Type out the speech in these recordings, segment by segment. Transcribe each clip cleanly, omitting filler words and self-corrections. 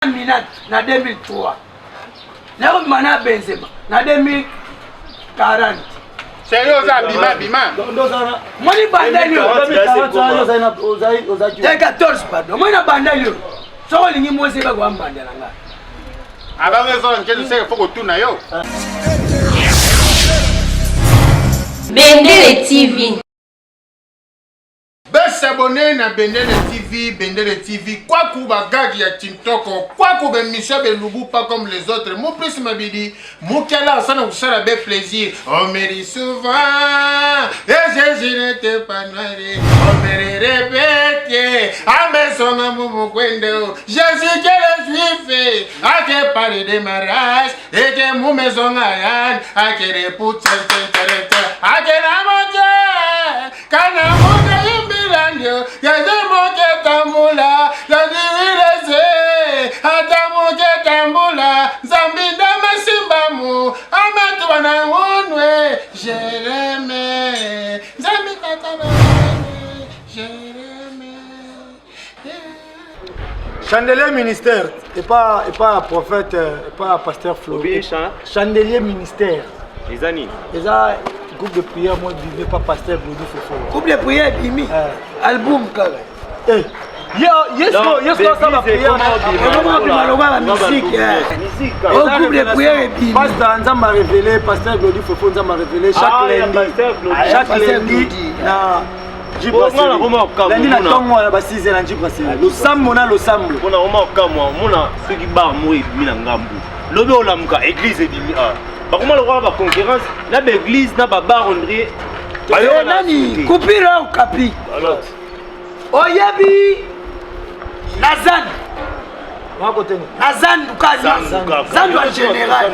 Minat na 2003. Na mana Benzema na 2040. Sérieux ça bima. Moi ni bandalio. 14 pardon. Moi na bandalio. So lingi mo se ba kwa bandala nga. Avant raison que sais faut que tout na yo. Bendele TV. S'abonner na Bendele TV, quoi qu'on bagage ya TikTok, quoi qu'on ben Michel Belubu pas comme les autres. Mon plus m'abidi, mon kala ça nous sera bien plaisir. On me dit souvent, et je n'étais pas noiré. On me répète, à mes sons à mon kwendo. Je suis que le juif, à que parler de mariage, et que mon maison à yann, à que les poutres, à que la montagne, quand la montagne. Yazamoke tambula, yazirileze, atamoke tambula, zambinda masimbamu, amatu na unwe, Jérémie, zambi katabane, Jérémie. Chandelier ministère, et pas prophète, et pas pasteur Flo. Chandelier ministère. Les années. Les groupe de prière, moi, je ne vivais pas pasteur Glody Fofo. Groupe de prière, Bimi. Album, carré. Yes, ça va prière. La musique. Au groupe de prière, Bimi. Pasteur Anza m'a révélé, pasteur Glody Fofo m'a révélé chaque lundi. Lundi na tongo na ba 6 na Djibrasi. Le sambo na le sambo. On a vraiment kamwa, mona ceux qui bar moi mina ngambu. Lobe olamuka église ebimi a. Ba comment le roi ba concurrence na ba église na ba bar André. Bayo nani kupira ukapi. Alors. Oyebi Nazan. Wa côté ni. Nazan dukazi. Zan en général.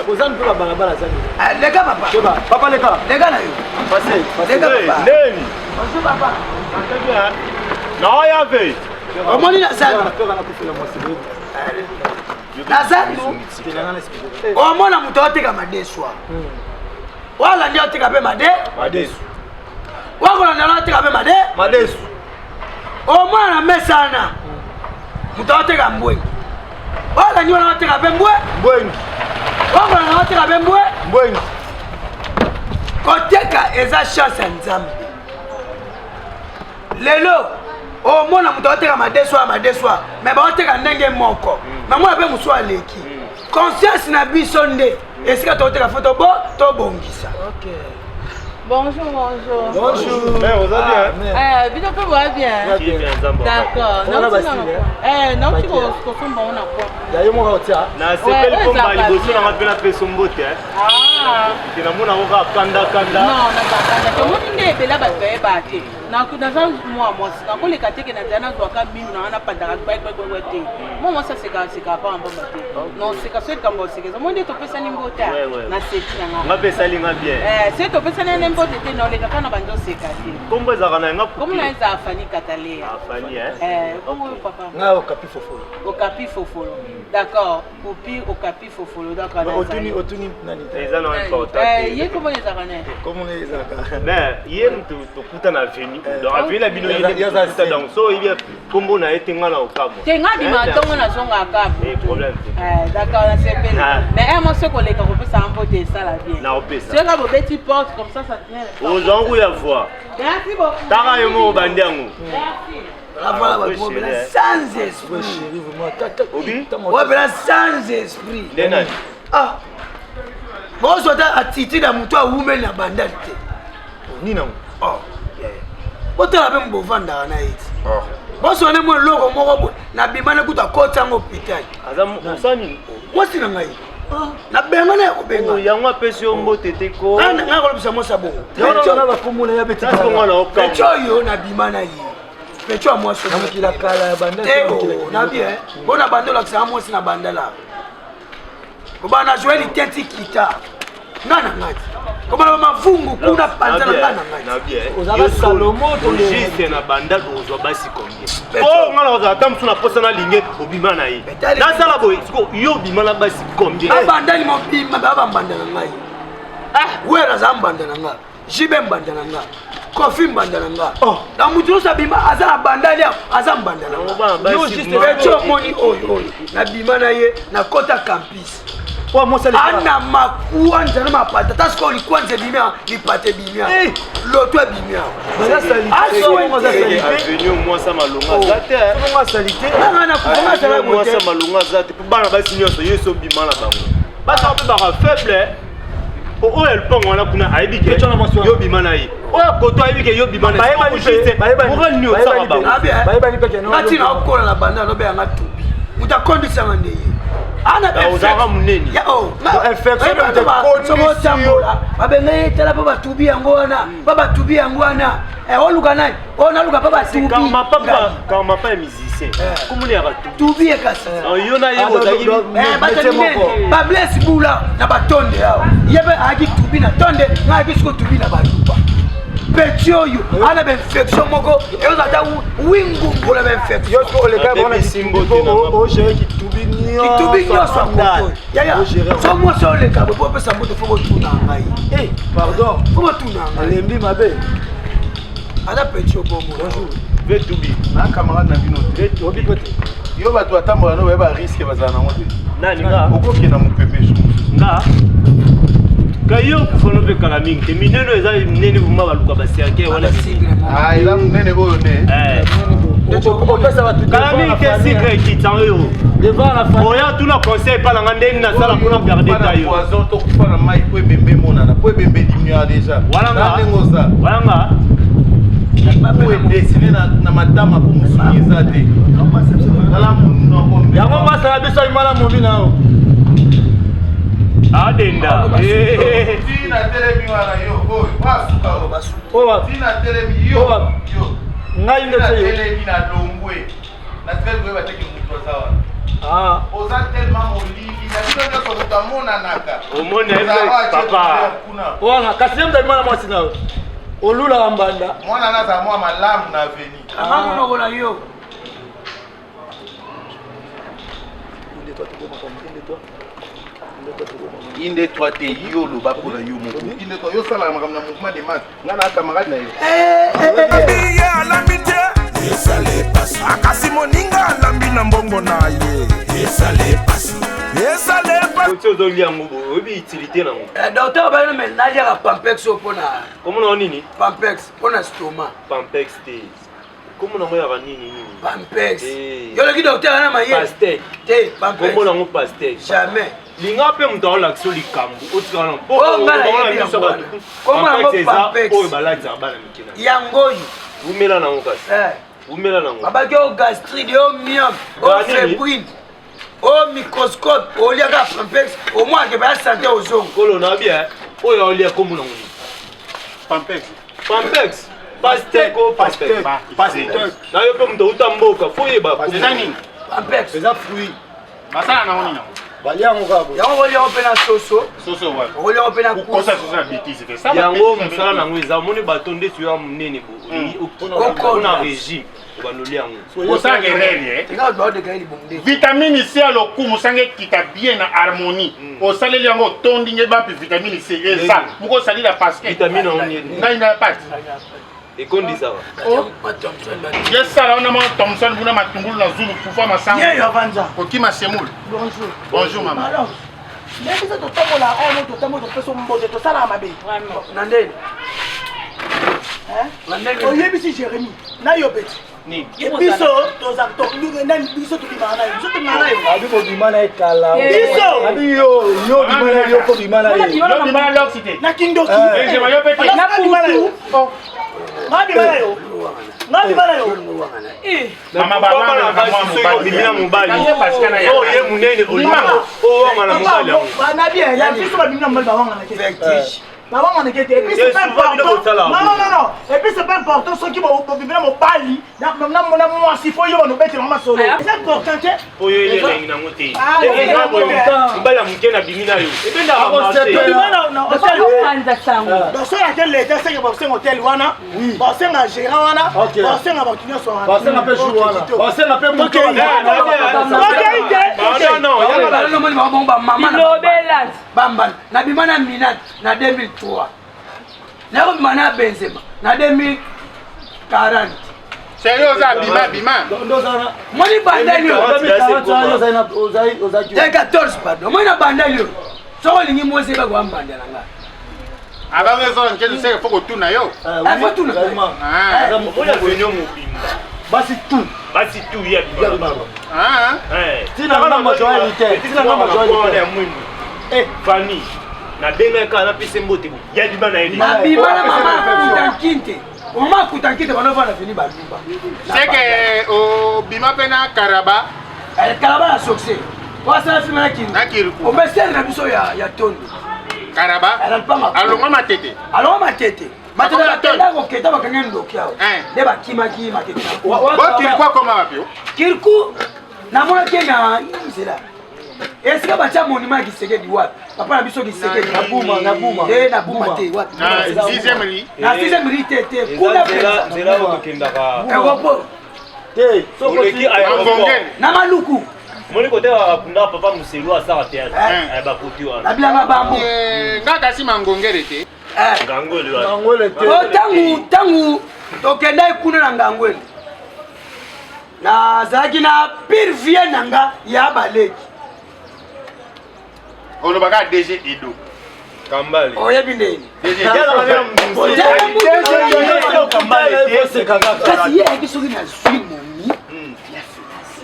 Ozan pour la balabala zani. Les gars papa. Papa les gars. Les gars là yo. Passez. Les gars papa. Neni. Bonjour papa. Non ya ve. Omoni Nazan. Nazan. Omona mutote kama deswa. Wala ndio tika pe madesu. Wako na ndio tika pe madesu. Omona na mesana. Mutote kama mbwengi. Wala ndio na tika pe mbwengi. Wako na tika pe mbwengi. Koteka eza chance nzambe. Lelo omona mutote kama madeswa. Mais ba oteka ndenge moko. Mais moi abe muswa leki. Conscience na biso nde. Est-ce que tu as fait ton bon? Ok. Bonjour. Bonjour. Mais vous allez bien? Vite peu va bien. D'accord. Non, tu vas confondre bon na quoi. Ya yo mo tia. Na sepel komba liboso na mapela peso mbote. Kina mona oka kanda. Non, na kanda. Tout le monde est bela ba te. Na moi na ko le kateke na dana zo ka minu na pas da ba te. Moi ça c'est pas en bon te. Non, c'est que c'est comme c'est que monde to pesa nimbote. Na seti na. Ma pesa linga bien. C'est to pesa na nimbote te no le kaka na bando sekati. Kombo za kana nga. Comme na za afani katalea. Afani Comment papa? Na okapi fofolo. Okapi fofolo. D'accord. Au capi fofolo d'accord. Otuni nani? Eza na important. Yé comment les arane? Comment les arane? Mais hier to kuta na veni. Donc aveni la bino yé kuta donc so il y a kombo na etenga na okabo. Tenga di ma tongo na zonga akabo. Problème. D'accord, là c'est belle. Mais moi ce collègue on peut s'emboter ça la bien. Na opesa. C'est comme petit porte comme ça tient. Aux gens où y a voir. Merci beaucoup. Tara yemo bandiango. Merci. Sans esprit. Sans esprit. Ah. Bon, soit attitude à mouton à women à bandate. Nina. Oh. Bota la même bovanda na it. Oh. Bon, soit ne mo logo mo na bimana kuta kota ngo pitai. Azam usani. Moi si na ngai. Na benga na ko benga. Yango pesi ombo teteko. Na nga ko bisa mo sabo. Yo na ba komuna ya beti. Sasa ngona okamo. Pecho yo na bimana yi. Pecho moi so na kila kala ya bandala. Na bien. Bona bandala ça moi si na bandala. Ko bana jouer li tenti kita. Ngana ngati. Ko bana mafungu kuna panzana ngana ngati. Na bien. Ozaba Salomo to le juste na bandala ozwa basi combien. Oh ngala oza tamsu na posa na linge obima na ye. Na sala boy siko yo bima na basi combien. Ba bandali mo bima ba bandala ngai. Ah, wera za bandala ngai. Jibe bandala ngai. Kofi mbandana nga na mutu osa bima aza na bandali aza mbandana yo juste beto moni oyo na bima na ye na kota campus ana makuwa njana mapata tasko olikuwa nze bimia lipate bimia loto bimia avenue mwasa malonga zate na kufonga sala mwasa malonga zate po bana basi nyonso yeso bima na bango basi on peut ba faible o el pong wana kuna aibike yo bima na ye o koto aibike yo bima na ye mo ni o sa ba ngati na okola na banda no be anga tubi muta kondisa ngande ana ozanga muneni infection de condition babenga tela baba tubi yango wana oluka nani onaluka baba tubi kama papa musicien komuni ya tubi ekasi yo na ye ozaki ba bless bula na batonde yao yebe aki tubi na tonde ngaki siko tubi na balupa petit oyo ana ba infection moko eoza ta wingu pour la infection yo le gars bona o gérer kitubi nyonso akoto yaya so moi so le gars po pesa moto foko tuna ngai pardon foko tuna ngai lembi mabe ana petit obo bonjour vetubi na camarade na bino te obi pote yo bato atambola no ba risque bazana nango te nani nga okoki na mupepesho nga kayo kufono pe kala mingi te mineno eza minene buma baluka basiake wana ah ila munene boyo ne kala mingi te sigre kitan yo devant la famille oya tuna conseil pa nanga ndeni na sala kuna garder ta yo poison to kufa na mai po bembe monana po bembe dimia déjà walanga po dessiner na madame po musukiza te ala munno yango masala biso imala mobi nao adenda tina telemi wana yo oy basuka owa tina telemi yo ngai ndo te telemi na longwe na telemi ba teki mutu sawa oza tellement molili na bino nyonso moto amonanaka omoni papa wana kasi mda imala mwasi nao olula mbanda mwana naza mwa malamu na veni amangu nokola yo inde toi te yo loba pour yo moko inde toi yo sala makamna mouvement de masse ngana camarade na yo ya lambite esale pasi akasi moninga lambi na mbongo na ye esale pasi otie ozolia yango oyebi utilité nango docteur bayino me naliaka pampex oyo mpona komona nini pampex mpona stoma pampex te komona ngo yaka nini pampex yoloki docteur ana maye pastek te pampex komona ngo pastek jamais linga mpe moto aolakisa o likambo otikala oyo balatisaka bana mikena yango oyo umela nango kasi umela nango babaki o gastride o miome o febrine o microscope oliaka pampex omwake baya sante ozongo kolo na bia oyo aolia kombo nango nini pampex pastek o pastek na yo mpe moto outa mboka fo oyeba pampex eza fruit basala nango nini baliango kabo yango koliango mpe na soso okoliango mpe na yango mosala nango eza omoni bato nde soya monene mpona régime obandoli yango vitamine C à lokumu musange kita bien na harmonie osaleli yango tondinge bapi vitamine C eza muko salila parce que vitamine on na pas ekondisaka yesala ona ma Thomson buna matungulu na zulu kufa masango yeyo avanja okima semul bonjour maman alors mais biso totambola aya mo totambola topeso mbote tosala mabe na ndeni oyebisi Jérémy na yo beti biso toza biso tobimaka na yo biso tobimaka na yo abi kobima na ye kala biso abi yo bima na yo kobima na ye yo bima na l'oxyde na kindoki je yo pete na bima na yo na bima na yo na bima na yo mama baba bimina mobali oye munene olima owanga na mobali na bien ya biso babimina mobali bawanga na vertige Maman, et puis c'est pas important. Non. Et puis c'est pas important. Ceux qui vont venir mon pali, moi, s'il faut y avoir nos bêtes, maman solo. C'est important, tu sais. Oui, il y a une amouté. Mbala mukena bimina yo. Et bien dans ce laquelle l'état c'est que c'est un hôtel wana, c'est un gérant wana, c'est un bâtiment sur wana. c'est un peu chou wana. C'est un peu mon cœur. Bamba na bimana minat na 2003 nakobima na Benzema na 2040 sérieux ça bima moni bandali 14 pardon moni na bandali soko olingi mwasi eka koambandela nga avant eso nkezo seke foko tuna yo faut tuna oya venyo mobimba basi tout ya bimala tina na majorité ya mwindu famille na bengaka na pese mbote ya bimala yeli na bimala mama kutankinte mama kutankinte banova fini baluba seke o bima pena karaba na succès wasala filma na Kirikou o mesel na biso ya tondo karaba alonga matete matete batenda koketa bakanga ndoki awo nde bakimaki makete Kirikou akoma wapi Kirikou namona ke na nzela esika batia monument ya Kisekedi wapi papa na biso Kisekedi na buma te wapi na 6e ri te kuna nzela okendaka aéroport te oleki aéroport na Maluku moni kote bakunda papa Muselu asaka théâtre bakoti wana na bilanga bambo ngaka nsima ngongele te ngangwele tangu tokenda ekuna na ngangwele nazalaki na pire vie nanga ya baleki olobaka DG Edo kambali oyebi ndeni kasi ye ayeki soki nazwi momi ya finance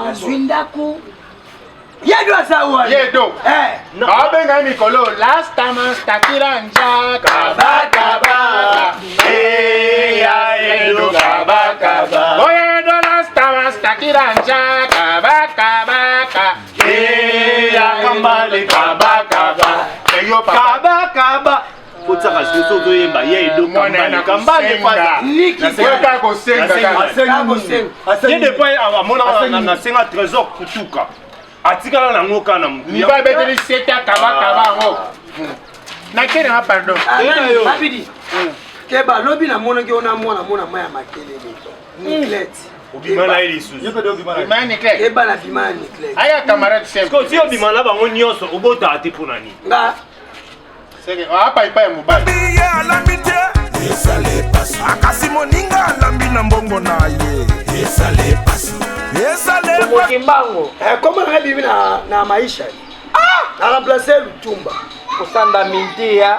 nazwi ndako yedo aza wana yedo babenga mikolo last time stakira nja kabakaba ya yedo kabakaba oyedo last time stakira nja kabakaba ya kambale kabakaba eyo kabakaba kotaka soso toyemba yedo kambale nasenga kosenga ye depois amona nasenga trésor kutuka atikala nango kana niva beteli seta kabakaba ngo nakena pardon abidi ke balobi namonaki ona mwana maya makelele Niclet obimana ye lisusu eba na bima ya Niclet aya camarade simple si obimana bango nyonso obotaka te mpo na nini nga apaipa ya mobali ye alambi te esale pasi akasi moninga alambi na mbongo na ye esale pasi mokimbango koma nanga bibi na maisha na remplace Lutumba kosanda mintia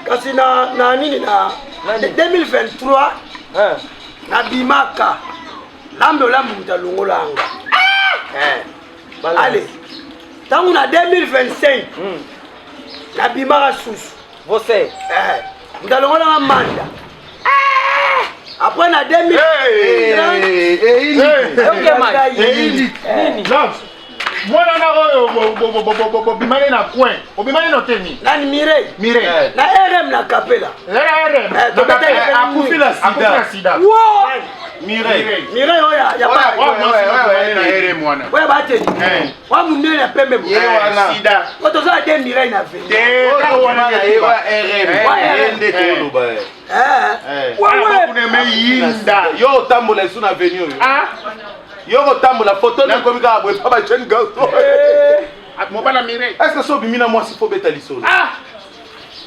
kasi na nini na 2023 na bimaka lambe mutalongolanga allez tangu na 2025 na bimaka susu você mutalongolanga manda après na 2000 mwana na oyo bimane na coin obimane no teni nani Mireille na RM na Kapela akufila sida Mireille oyo ya mwana oyo bateni wa munene na pembe sida otoza de Mireille na vende wakuneme yo otambola esu na veni oyo yo kotambola foto nakomi kaka boye pa bajene gaso mobala Mireille est ce que so obimi na mwasi fo beta lisolo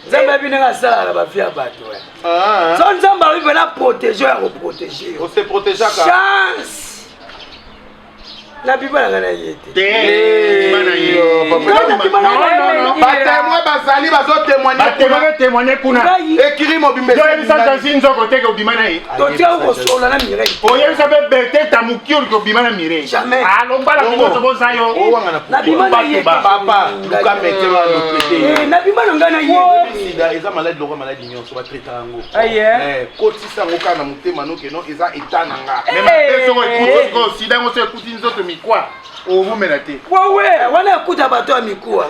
nzambe abi ndenge asalaka na bafia bato so nzambe abi mpena protege ya koprotege yo ose protegeaka chance na bima nanga na ye te batemoin bazali bazotémoigne kuna ekiri mobimba oyebisa nzoko teke obima na ye totia kosola na Mireille oyebisa mpe bete tamuki oliki obima na Mireille jamais alombala koboza yo na bima na ye papa luka mete banotraite na bima nanga na ye sida eza maladi lokwa maladi nyonso batraitaka yango kotisa yango kaka na motema nokeno eza eta na nga mema soko ekuti sida yango so ekuti nzoto mikwa ovumela te wana ekuta bato ya mikuwa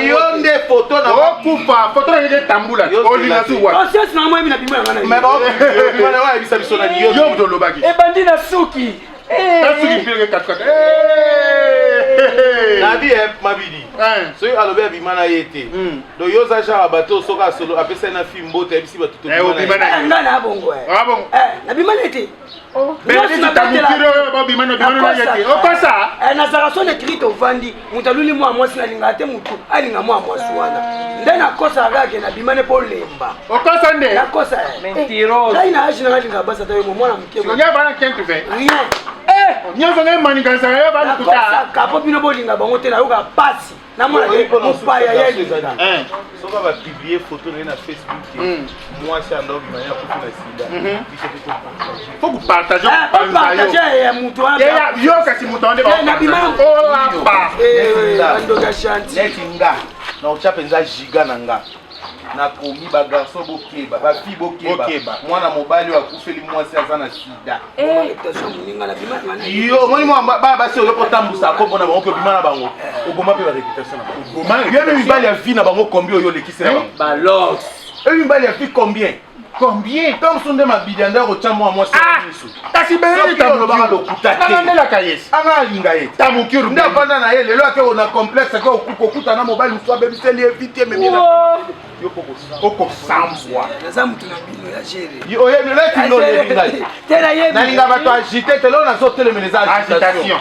yo nde foto na okufa foto na yeke tambula olina suwa conscience na moi na bima nanga na ye wayebisa biso na liyo yo tolobaki ebandi na suki suki mpileke katukata nabi mabidi soki alobi abimana ye te donc yo oza genre bato soki asolo apesa na fi mbote ayebisi bato nga na bongo nabimana ete nazalaka so netrite ovandi moto aluli mwa mwasi nalingaka te motu alinga mwa mwasi wana nde nakosaka kaka nabimane mpo lemba nakosa ngai na age nanga lingaka basi ata yo mwana moke nakosaka mpo bino bolinga bango te nayoka pasi namona mopaya yelinga soki bapiblie photo naye na Facebook mwasi andobima ye akufi na sida faut que partager moto wana yo kasi moto ande neti nga na otya mpenza giga na nga nakomi bagarso bokeba bafi bokeba mwana mobali oyo akufeli mwasi aza na sida yo omoni bana basi oyo kotambusa akombo na bango mpe obima na bango oboma mpe bareputation na bango yo mpe mibali ya vi na bango combien oyo olekisi na bango oyo mibali ya vi combien to mosu nde mabidi ande akotya mwa mwasi misu kasi belolobaka lokuta te anga alinga ye nde avanda na ye lelo ake na complexe ake okuta na mobali mosu abebiseli ye vite ememina okosambwa nalinga bato agite te lelo nazotelemela eza agitation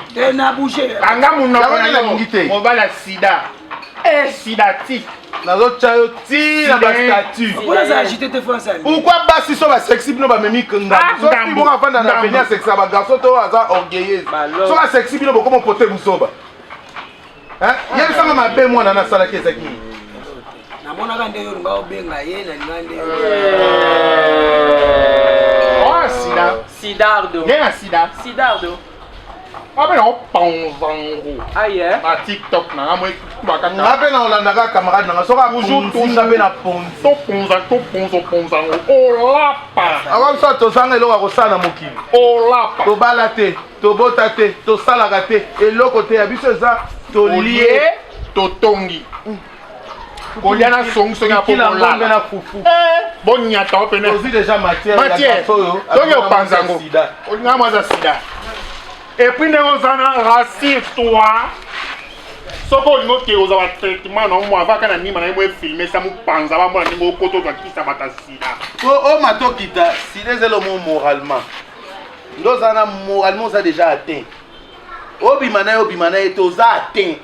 nalingi te mobali ya sida sidatique nazotya yo ti na bastatut pourquoi basi so basexi bino bamemi kngamo avanda na veni asexi ya bagarso to aza orgueilleuse so basexi bino bokoma pote buzoba yebisanga mabe mwana nasalaki ezaki namonaka nde yo olinga obenga ye nalinga nde Sidardo. abe na opanzango na TikTok na ngamwe bakanga ngape na olandaka camarade nanga soka tunda pe na ponzi toponzango olapa akamsa tozanga eloko akosala na mokili olapa tobala te tobota te tosalaka te eloko te ya biso eza tolie totongi kolia na songisongi ya pomolala na fufu bonyata opene ozi déjà matière tongi opanzango olinga mwaza sida et puis nous rassure-toi. Ce qu'on nous dit aux traitements, non, moi, avant qu'on anime, on a filmé ça, nous pensons, on a dit au côté de qui ça va t'assurer. Oh, mato kita, si les éléments moralement, nous en moralement ça déjà atteint. Obimana est aux atteint.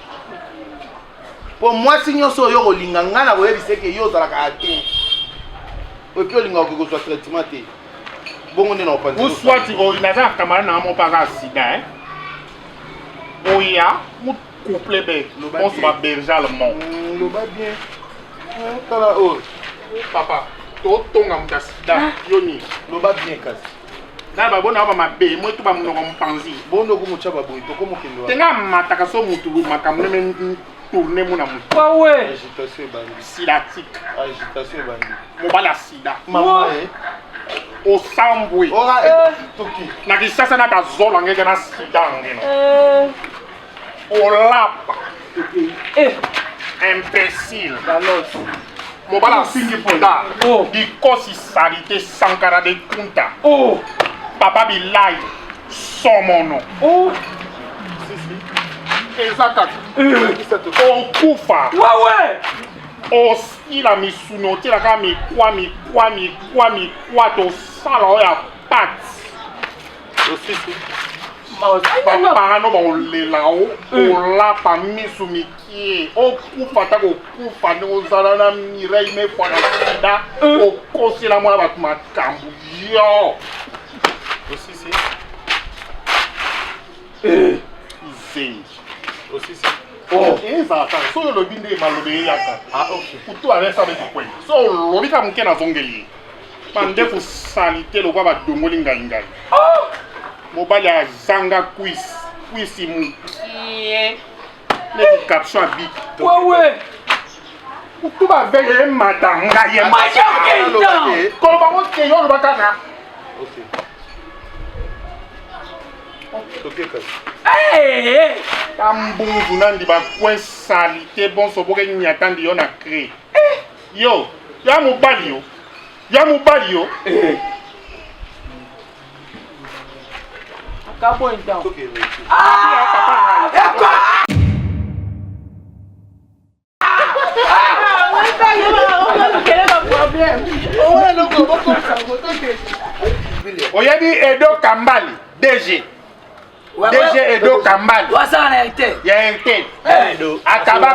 Pour moi, si nous sommes au linganga, na voyez c'est que yo ça la atteint. Et puis au linganga que soit traitement té. Bon, on est dans le ou soit tu as un camarade dans mon parent sida, hein? Oya, mon couple bé, on se va berger allemand. Le bas bien. Papa, toi, ton am sida, yoni. Le bas bien casse. Na ba bona ba mabe, moi tu ba mon panzi. Bon no ko chaba boy, to komo kendo. Tenga mataka so mutu makamne men tourner mon amour. Ouais. Agitation bandi. Sidatique. Agitation bandi. Mon bala sida. Maman osambwe na kisasa na kazola ngeke na sida ngeno olapa imbécile mobala singi ponda dikosi salite sankara de kunta papa bilai somono ezaka okufa osila misuno otielaka mikwa tosala oyo ya pate bapara no baolela olapa misu mikie okufa taka okufa nde ozala na mirei mefwa na sida okosela mwana bato makambo yo izengi ezalaka soki olobi nde malobe eyaka kutu aresa bekikweli so olobi ka moke nazongeli bandefu sali te lokwa badongoli ngaingai mobali azanga kwisi mokie neti caption abik kutu baveye emata ngai koloba moke yo oloba kaka tambungu nandi bakwen sali te bonso boke nyatandi yo na cre yo ya mobali yo Acabou então. oyebi Edo Kambali DG Edo Kambali wasala na RT ya RT akaba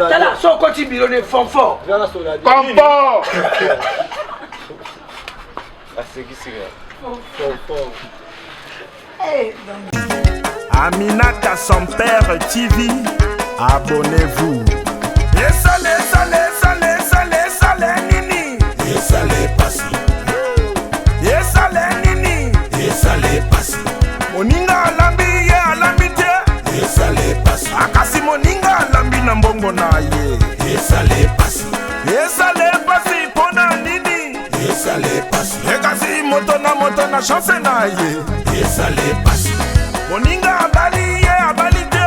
tala so koti biro ne fonfort kompo Aminata son père TV, abonnez-vous. Sale nini. Sale pasi. Sale nini. Sale pasi. Moninga alambi ye alambi te. Sale pasi. Akasi moninga alambi na mbongo na ye. Sale pasi. Sale pasi pona nini. Sale pasi. Ekasi moto na chance na ye. Sale pasi. Moninga abali ye abali te.